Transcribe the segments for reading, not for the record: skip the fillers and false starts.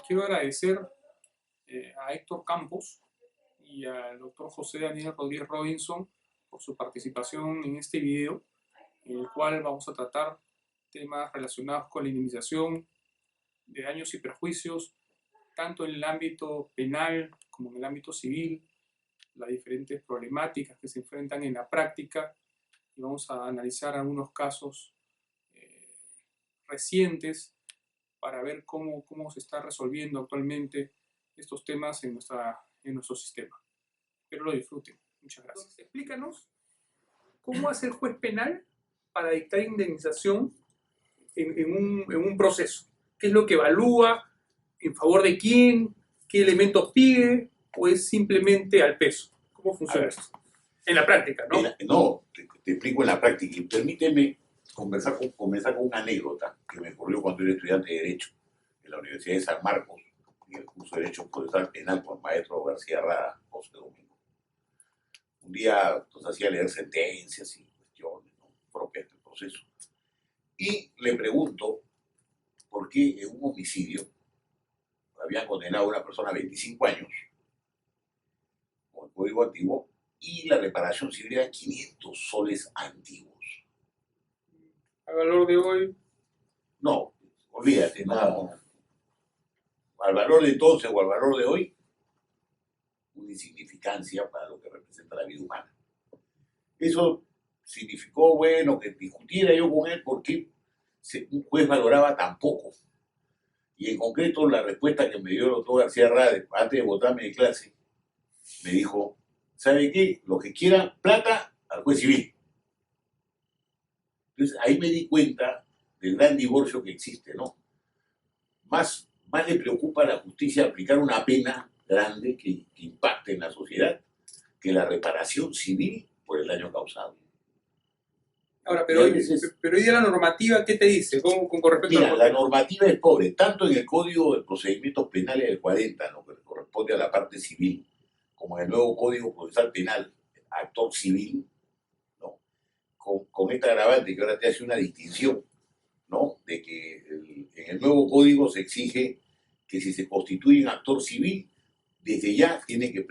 Quiero agradecer a Héctor Campos y al doctor José Daniel Rodríguez Robinson por su participación en este video, en el cual vamos a tratar temas relacionados con la indemnización de daños y perjuicios, tanto en el ámbito penal como en el ámbito civil, las diferentes problemáticas que se enfrentan en la práctica, y vamos a analizar algunos casos recientes para ver cómo se está resolviendo actualmente estos temas en nuestro sistema. Espero lo disfruten. Muchas gracias. Entonces, explícanos cómo hace el juez penal para dictar indemnización en un proceso. ¿Qué es lo que evalúa? ¿En favor de quién? ¿Qué elementos pide? ¿O es simplemente al peso? ¿Cómo funciona esto? En la práctica, ¿no? No, te explico en la práctica. Y permíteme comenzar con una anécdota que me ocurrió cuando era estudiante de Derecho en la Universidad de San Marcos, en el curso de Derecho Procesal Penal por el maestro García Rada, José Domingo. Un día nos hacía leer sentencias y cuestiones, ¿no?, propias del proceso. Y le pregunto por qué en un homicidio habían condenado a una persona a 25 años, con el código antiguo, y la reparación civil era 500 soles antiguos. ¿Al valor de hoy? No, olvídate, no. Al valor de entonces o al valor de hoy, una insignificancia para lo que representa la vida humana. Eso significó, bueno, que discutiera yo con él porque un juez valoraba tan poco. Y en concreto, la respuesta que me dio el doctor García Rade antes de botarme de clase, me dijo: ¿sabe qué? Lo que quiera, plata al juez civil. Entonces ahí me di cuenta del gran divorcio que existe, ¿no? Más le preocupa a la justicia aplicar una pena grande que impacte en la sociedad que la reparación civil por el daño causado. Ahora, pero hoy día la normativa, ¿qué te dice? Con respecto Mira, la normativa es pobre, tanto en el Código de Procedimientos Penales del 40, lo que corresponde a la parte civil, como en el nuevo Código Procesal Penal, actor civil, ¿no?, con esta agravante que ahora te hace una distinción, ¿no?, de que en el nuevo código se exige que si se constituye un actor civil, desde ya tiene que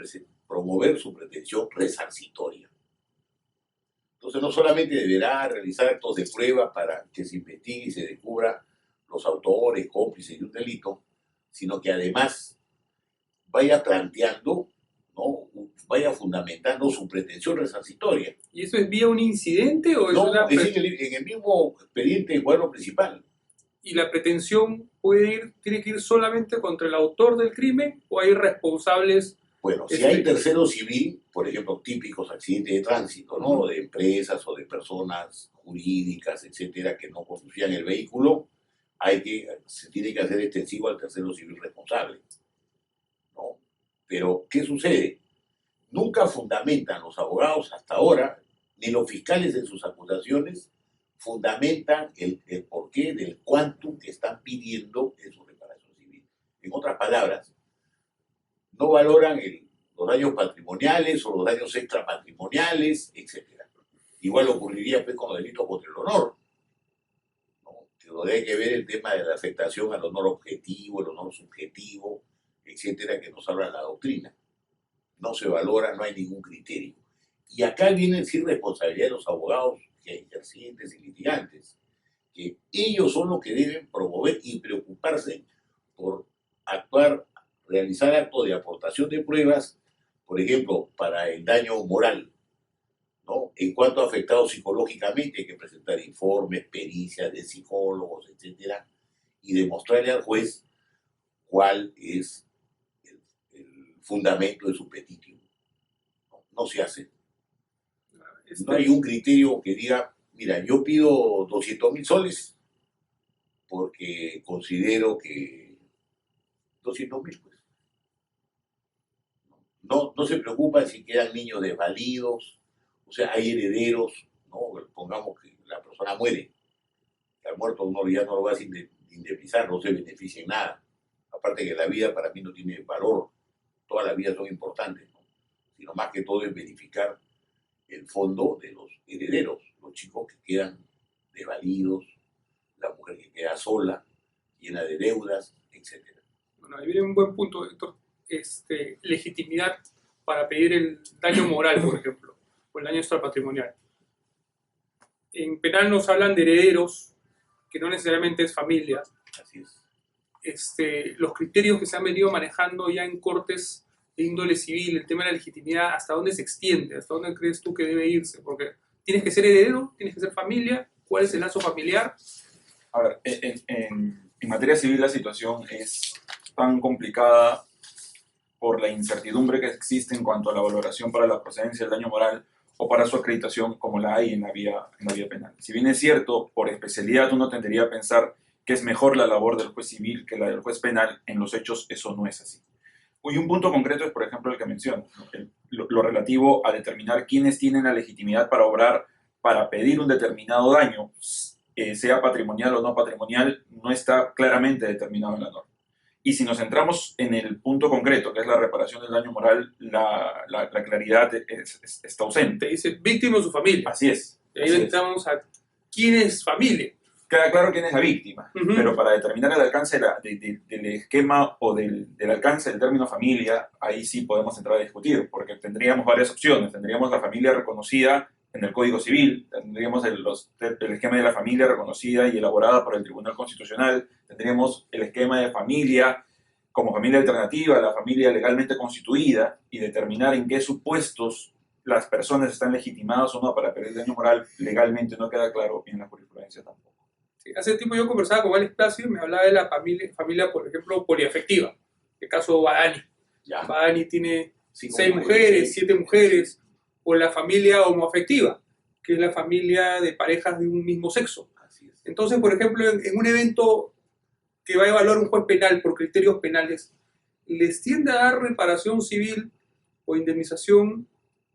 promover su pretensión resarcitoria. Entonces no solamente deberá realizar actos de prueba para que se investigue y se descubra los autores, cómplices de un delito, sino que además vaya planteando, ¿no?, vaya fundamentando su pretensión resarcitoria. ¿Y eso es vía un incidente o es no, una... es en el mismo expediente del cuadro principal. ¿Y la pretensión tiene que ir solamente contra el autor del crimen o hay responsables? Bueno, si hay tercero civil, por ejemplo, típicos accidentes de tránsito, ¿no?, de empresas o de personas jurídicas, etcétera, que no conducían el vehículo, se tiene que hacer extensivo al tercero civil responsable, ¿no? Pero, ¿qué sucede? Nunca fundamentan los abogados hasta ahora, ni los fiscales en sus acusaciones, fundamentan el porqué del quantum que están pidiendo en su reparación civil. En otras palabras, no valoran los daños patrimoniales o los daños extrapatrimoniales, etc. Igual ocurriría pues con los delitos contra el honor, ¿no?, que hay que ver el tema de la afectación al honor objetivo, el honor subjetivo, etcétera, que nos habla la doctrina. No se valora, no hay ningún criterio. Y acá viene sí responsabilidad de los abogados ejercientes y litigantes, que ellos son los que deben promover y preocuparse por realizar actos de aportación de pruebas, por ejemplo, para el daño moral, ¿no? En cuanto a afectados psicológicamente, hay que presentar informes, pericias de psicólogos, etcétera, y demostrarle al juez cuál es el fundamento de su petición. No se hace. No hay un criterio que diga, mira, yo pido 200.000 soles porque considero que 200.000, pues. No se preocupan si quedan niños desvalidos, o sea, hay herederos, ¿no? Pongamos que la persona muere, que al muerto uno ya no lo va a indemnizar, no se beneficia en nada. Aparte que la vida para mí no tiene valor, todas las vidas son importantes, ¿no?, sino más que todo es verificar el fondo de los herederos, los chicos que quedan desvalidos, la mujer que queda sola, llena de deudas, etc. Bueno, ahí viene un buen punto, Héctor. Legitimidad para pedir el daño moral, por ejemplo, o el daño extrapatrimonial. En penal nos hablan de herederos, que no necesariamente es familia. Así es. Los criterios que se han venido manejando ya en cortes de índole civil, el tema de la legitimidad, ¿hasta dónde se extiende? ¿Hasta dónde crees tú que debe irse? Porque tienes que ser heredero, tienes que ser familia, ¿cuál es el lazo familiar? A ver, en materia civil la situación es tan complicada por la incertidumbre que existe en cuanto a la valoración para la procedencia del daño moral o para su acreditación como la hay en la vía penal. Si bien es cierto, por especialidad uno tendería a pensar que es mejor la labor del juez civil que la del juez penal, en los hechos eso no es así. Y un punto concreto es, por ejemplo, el que menciono, ¿no? Lo relativo a determinar quiénes tienen la legitimidad para obrar, para pedir un determinado daño, sea patrimonial o no patrimonial, no está claramente determinado en la norma. Y si nos centramos en el punto concreto, que es la reparación del daño moral, la claridad está ausente. Te dice víctima o su familia. Así es. Y ahí entramos a quién es familia. Queda claro quién es la víctima, pero para determinar el alcance del esquema o del alcance del término familia, ahí sí podemos entrar a discutir, porque tendríamos varias opciones. Tendríamos la familia reconocida en el Código Civil, tendríamos el esquema de la familia reconocida y elaborada por el Tribunal Constitucional, tendríamos el esquema de familia como familia alternativa, la familia legalmente constituida, y determinar en qué supuestos las personas están legitimadas o no para pedir daño moral legalmente no queda claro en la jurisprudencia tampoco. Sí, hace tiempo yo conversaba con Alex Plácido y me hablaba de la familia, por ejemplo, poliafectiva, el caso Badani. Ya. Badani tiene 6 mujeres, 7 mujeres, o la familia homoafectiva, que es la familia de parejas de un mismo sexo. Así es. Entonces, por ejemplo, en un evento que va a evaluar un juez penal por criterios penales, ¿les tiende a dar reparación civil o indemnización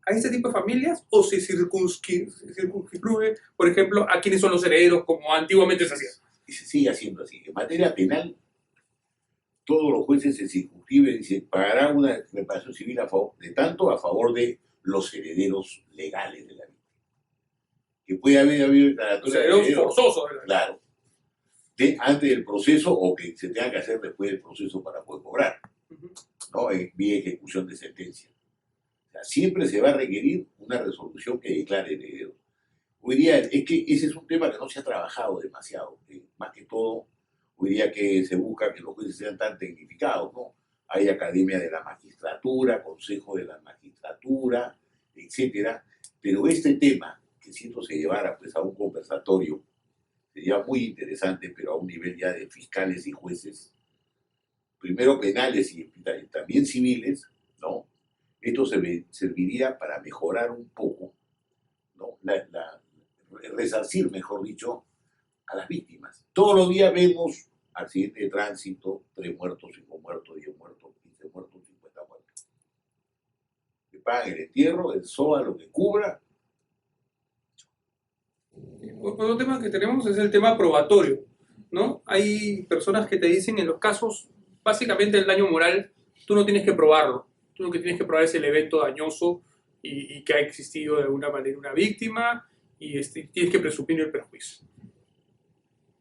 a este tipo de familias o se circunscribe, por ejemplo, a quienes son los herederos, como antiguamente se hacía? Y se sigue haciendo así. En materia penal, todos los jueces se circunscriben y se pagará una reparación civil a favor de los herederos legales de la víctima. Que puede haber habido Los herederos forzosos. Claro. Antes del proceso o que se tenga que hacer después del proceso para poder cobrar, ¿no? En vía de ejecución de sentencia. O sea, siempre se va a requerir una resolución que declare heredero. Hoy día es que ese es un tema que no se ha trabajado demasiado. Más que todo, hoy día que se busca que los jueces sean tan tecnificados, ¿no? Hay Academia de la Magistratura, Consejo de la Magistratura, etcétera. Pero este tema, que si esto se llevara pues, a un conversatorio, sería muy interesante, pero a un nivel ya de fiscales y jueces, primero penales y también civiles, ¿no? Esto serviría para mejorar un poco, ¿no? Resarcir, mejor dicho, a las víctimas. Todos los días vemos accidentes de tránsito, 3 muertos, 5 muertos, 10 muertos, 15 muertos, 50 muertos. Que pagan el entierro, el SOA, lo que cubra. Otro tema que tenemos es el tema probatorio, ¿no? Hay personas que te dicen en los casos, básicamente el daño moral, tú no tienes que probarlo. Tú lo que tienes que probar es el evento dañoso y que ha existido de alguna manera una víctima y tienes que presumir el perjuicio.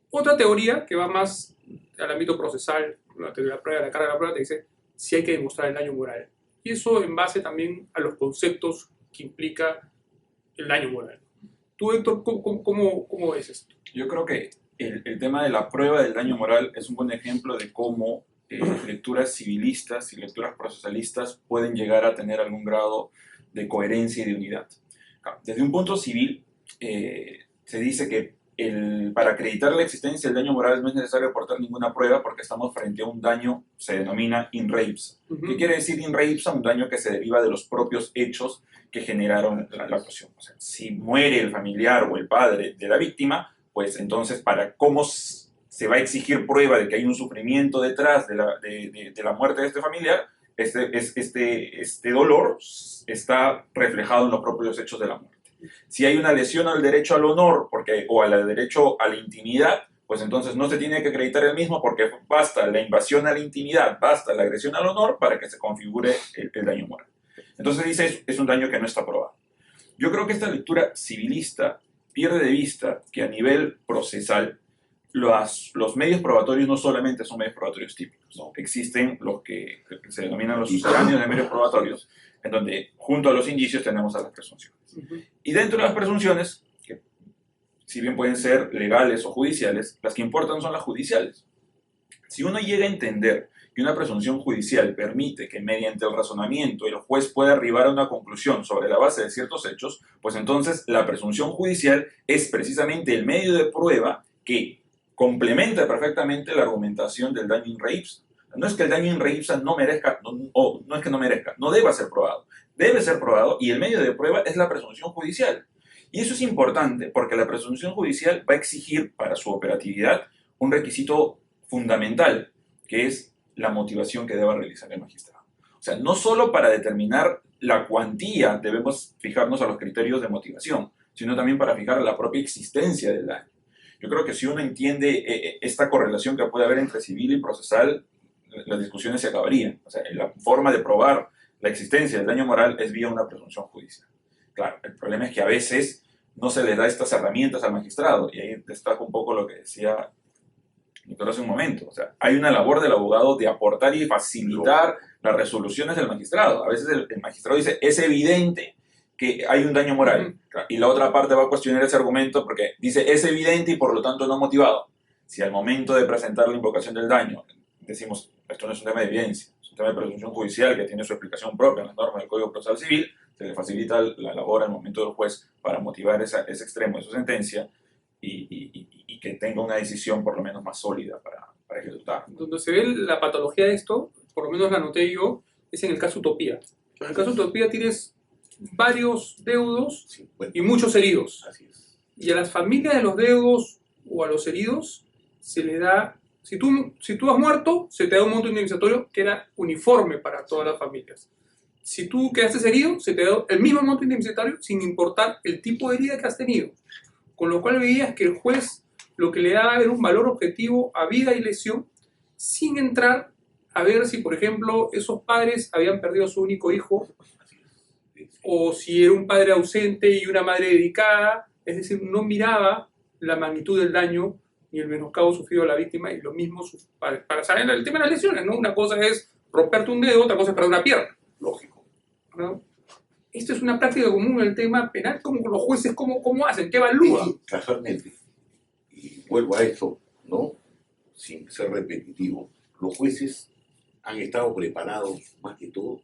Otra teoría que va más al ámbito procesal, la teoría de la prueba, la carga de la prueba, te dice si hay que demostrar el daño moral. Y eso en base también a los conceptos que implica el daño moral. Tú, Héctor, ¿cómo ves esto? Yo creo que el tema de la prueba del daño moral es un buen ejemplo de cómo lecturas civilistas y lecturas procesalistas pueden llegar a tener algún grado de coherencia y de unidad. Desde un punto civil, se dice que para acreditar la existencia del daño moral no es necesario aportar ninguna prueba porque estamos frente a un daño, se denomina in re ipsa. ¿Qué quiere decir in re ipsa? Un daño que se deriva de los propios hechos que generaron la actuación. O sea, si muere el familiar o el padre de la víctima, pues entonces, ¿cómo se va a exigir prueba de que hay un sufrimiento detrás de la muerte de este familiar? Este dolor está reflejado en los propios hechos de la muerte. Si hay una lesión al derecho al honor o al derecho a la intimidad, pues entonces no se tiene que acreditar el mismo porque basta la invasión a la intimidad, basta la agresión al honor para que se configure el daño moral. Entonces dice, es un daño que no está probado. Yo creo que esta lectura civilista pierde de vista que a nivel procesal los medios probatorios no solamente son medios probatorios típicos, No. existen los que se denominan los sucedáneos de medios probatorios, en donde junto a los indicios tenemos a las presunciones. Y dentro de las presunciones, que si bien pueden ser legales o judiciales, las que importan son las judiciales. Si uno llega a entender que una presunción judicial permite que mediante el razonamiento el juez pueda arribar a una conclusión sobre la base de ciertos hechos, pues entonces la presunción judicial es precisamente el medio de prueba que complementa perfectamente la argumentación del daño in re ipsa. No es que el daño in re ipsa no merezca, no es que no merezca, no deba ser probado. Debe ser probado y el medio de prueba es la presunción judicial. Y eso es importante porque la presunción judicial va a exigir para su operatividad un requisito fundamental, que es la motivación que deba realizar el magistrado. O sea, no solo para determinar la cuantía debemos fijarnos a los criterios de motivación, sino también para fijar la propia existencia del daño. Yo creo que si uno entiende esta correlación que puede haber entre civil y procesal, las discusiones se acabarían. O sea, la forma de probar la existencia del daño moral es vía una presunción judicial. Claro, el problema es que a veces no se le da estas herramientas al magistrado, y ahí destaca un poco lo que decía Víctor hace un momento. O sea, hay una labor del abogado de aportar y facilitar las resoluciones del magistrado. A veces el magistrado dice, es evidente que hay un daño moral, y la otra parte va a cuestionar ese argumento porque dice, es evidente y por lo tanto no motivado. Si al momento de presentar la invocación del daño decimos, esto no es un tema de evidencia, es un tema de presunción judicial que tiene su explicación propia en las normas del Código Procesal Civil, se le facilita la labor al momento del juez para motivar ese extremo de su sentencia y que tenga una decisión por lo menos más sólida para ejecutar. Donde se ve la patología de esto, por lo menos la noté yo, es en el caso Utopía. En el caso Utopía tienes varios deudos y muchos heridos. Así es. Y a las familias de los deudos o a los heridos se le da, si tú has muerto, se te da un monto indemnizatorio que era uniforme para todas las familias. Si tú quedaste herido, se te da el mismo monto indemnizatorio sin importar el tipo de herida que has tenido. Con lo cual veías que el juez lo que le daba era un valor objetivo a vida y lesión, sin entrar a ver si, por ejemplo, esos padres habían perdido a su único hijo, o si era un padre ausente y una madre dedicada. Es decir, no miraba la magnitud del daño ni el menoscabo sufrido a la víctima, y lo mismo para saber el tema de las lesiones, ¿no? Una cosa es romperte un dedo, otra cosa es perder una pierna. Lógico. ¿No? Esto es una práctica común en el tema penal. ¿Cómo los jueces cómo hacen? ¿Qué evalúan? Y casualmente, y vuelvo a eso, ¿no? Sin ser repetitivo, los jueces han estado preparados más que todo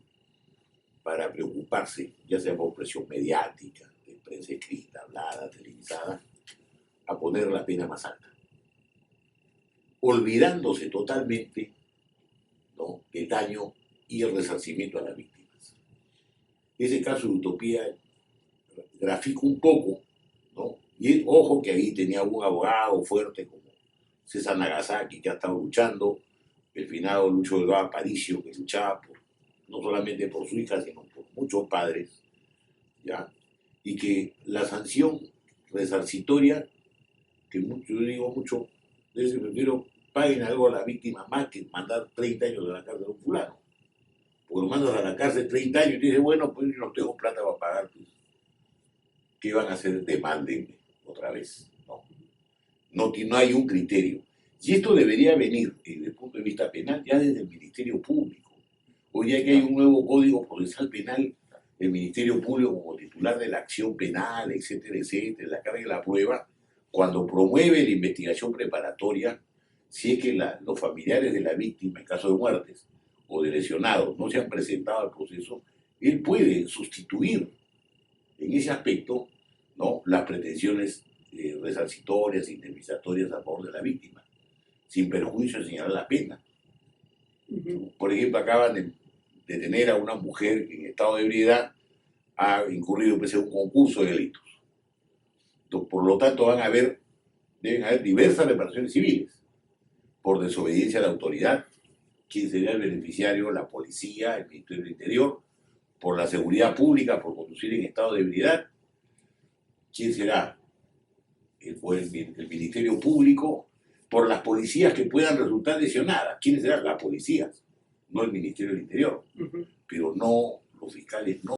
para preocuparse, ya sea por presión mediática, de prensa escrita, hablada, televisada, a poner la pena más alta, olvidándose totalmente, ¿no?, del daño y el resarcimiento a las víctimas. Ese caso de Utopía grafica un poco, ¿no? Y ojo que ahí tenía un abogado fuerte como César Nagasaki, que ha estado luchando, el finado Lucho Delgado Aparicio, que luchaba no solamente por su hija, sino por muchos padres, ¿ya? Y que la sanción resarcitoria, que yo digo mucho, desde prefiero paguen algo a la víctima más que mandar 30 años de la cárcel a un fulano. Porque lo mandas a la cárcel 30 años y dices, bueno, pues yo no tengo plata para pagar, pues, ¿qué van a hacer? Demándenme otra vez. No hay un criterio. Y esto debería venir, desde el punto de vista penal, ya desde el Ministerio Público. Hoy ya que hay un nuevo Código Procesal Penal, el Ministerio Público como titular de la acción penal, etcétera, etcétera, la carga de la prueba, cuando promueve la investigación preparatoria, si es que los familiares de la víctima, en caso de muertes o de lesionados, no se han presentado al proceso, él puede sustituir en ese aspecto, ¿no?, las pretensiones resarcitorias, indemnizatorias a favor de la víctima, sin perjuicio de señalar la pena. Por ejemplo, acaban de detener a una mujer que en estado de ebriedad ha incurrido en un concurso de delitos. Entonces, por lo tanto, deben haber diversas reparaciones civiles por desobediencia a la autoridad. ¿Quién sería el beneficiario? La policía, el Ministerio del Interior. Por la seguridad pública, por conducir en estado de ebriedad. ¿Quién será? El Ministerio Público. Por las policías que puedan resultar lesionadas. ¿Quiénes serán? Las policías, no el Ministerio del Interior. Pero no, los fiscales no.